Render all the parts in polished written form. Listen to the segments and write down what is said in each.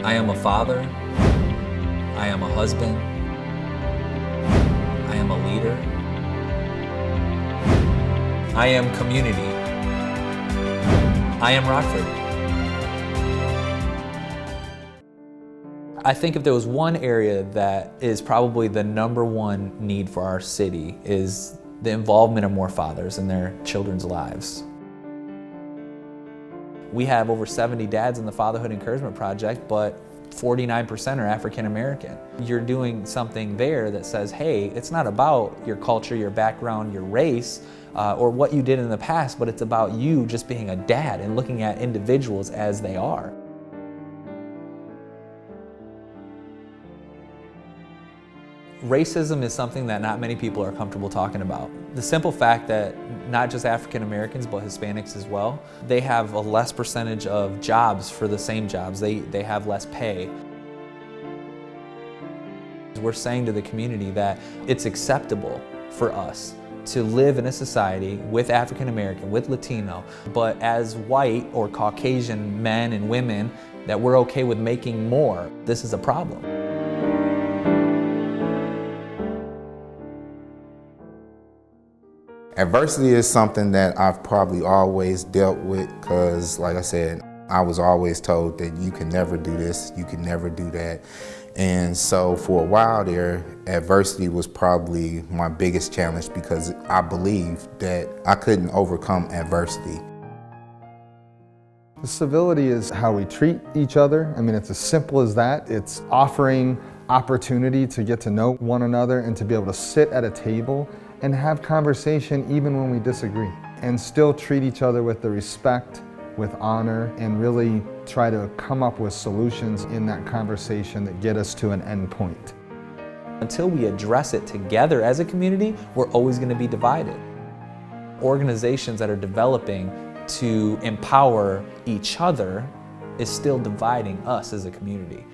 I am a father. I am a husband. I am a leader. I am community. I am Rockford. I think if there was one area that is probably the #1 need for our city is the involvement of more fathers in their children's lives. We have over 70 dads in the Fatherhood Encouragement Project, but 49% are African American. You're doing something there that says, hey, it's not about your culture, your background, your race, or what you did in the past, but it's about you just being a dad and looking at individuals as they are. Racism is something that not many people are comfortable talking about. The simple fact that not just African Americans, but Hispanics as well, they have a less percentage of jobs for the same jobs. They have less pay. We're saying to the community that it's acceptable for us to live in a society with African American, with Latino, but as white or Caucasian men and women, that we're okay with making more. This is a problem. Adversity is something that I've probably always dealt with because, like I said, I was always told that you can never do this, you can never do that. And so for a while there, adversity was probably my biggest challenge because I believed that I couldn't overcome adversity. Civility is how we treat each other. I mean, it's as simple as that. It's offering opportunity to get to know one another and to be able to sit at a table and have conversation even when we disagree, and still treat each other with the respect, with honor, and really try to come up with solutions in that conversation that get us to an end point. Until we address it together as a community, we're always going to be divided. Organizations that are developing to empower each other is still dividing us as a community.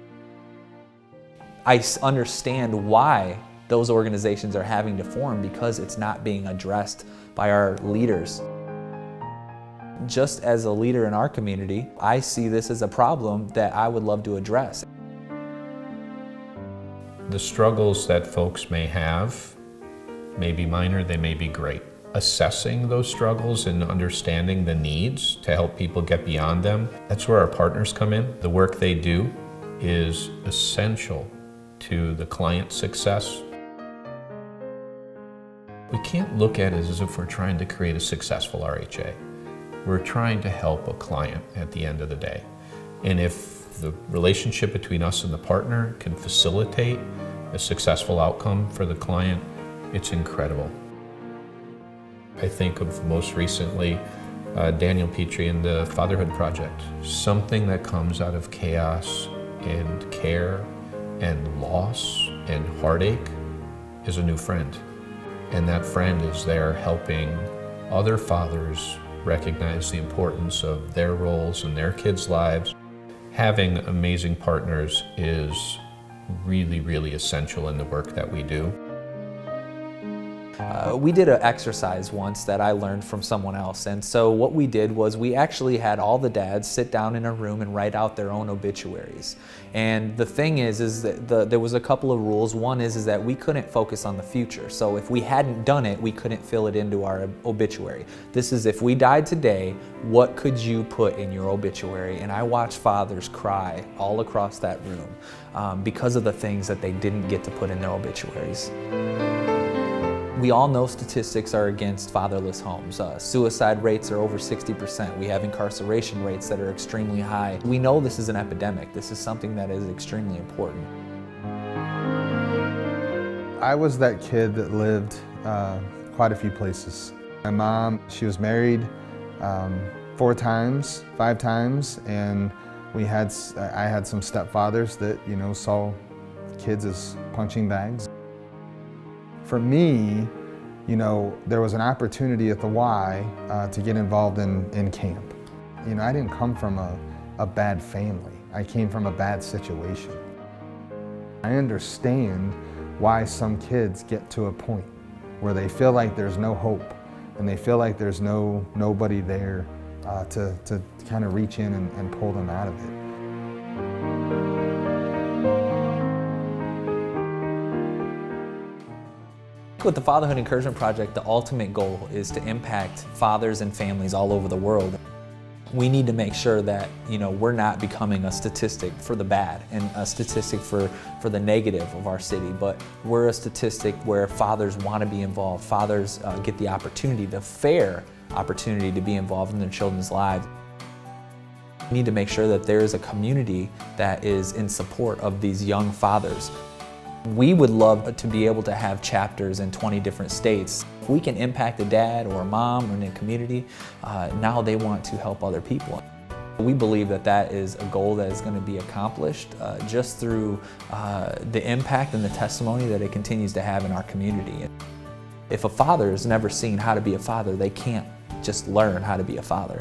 I understand why those organizations are having to form because it's not being addressed by our leaders. Just as a leader in our community, I see this as a problem that I would love to address. The struggles that folks may have may be minor, they may be great. Assessing those struggles and understanding the needs to help people get beyond them, that's where our partners come in. The work they do is essential to the client's success. We can't look at it as if we're trying to create a successful RHA. We're trying to help a client at the end of the day. And if the relationship between us and the partner can facilitate a successful outcome for the client, it's incredible. I think of most recently Daniel Petrie and the Fatherhood Project. Something that comes out of chaos and care and loss and heartache is a new friend. And that friend is there helping other fathers recognize the importance of their roles in their kids' lives. Having amazing partners is really, really essential in the work that we do. We did an exercise once that I learned from someone else, and so what we did was we actually had all the dads sit down in a room and write out their own obituaries. And the thing is that there was a couple of rules. One is that we couldn't focus on the future. So if we hadn't done it, we couldn't fill it into our obituary. This is if we died today, what could you put in your obituary? And I watched fathers cry all across that room because of the things that they didn't get to put in their obituaries. We all know statistics are against fatherless homes. Suicide rates are over 60%. We have incarceration rates that are extremely high. We know this is an epidemic. This is something that is extremely important. I was that kid that lived quite a few places. My mom, she was married 4 times, 5 times, and I had some stepfathers that, saw kids as punching bags. For me, there was an opportunity at the Y to get involved in camp. I didn't come from a bad family. I came from a bad situation. I understand why some kids get to a point where they feel like there's no hope and they feel like there's nobody there to kind of reach in and pull them out of it. With the Fatherhood Encouragement Project, the ultimate goal is to impact fathers and families all over the world. We need to make sure that, we're not becoming a statistic for the bad and a statistic for the negative of our city, but we're a statistic where fathers want to be involved. Fathers get the opportunity, the fair opportunity to be involved in their children's lives. We need to make sure that there is a community that is in support of these young fathers. We would love to be able to have chapters in 20 different states. If we can impact a dad or a mom or in a community, now they want to help other people. We believe that that is a goal that is going to be accomplished just through the impact and the testimony that it continues to have in our community. If a father has never seen how to be a father, they can't just learn how to be a father.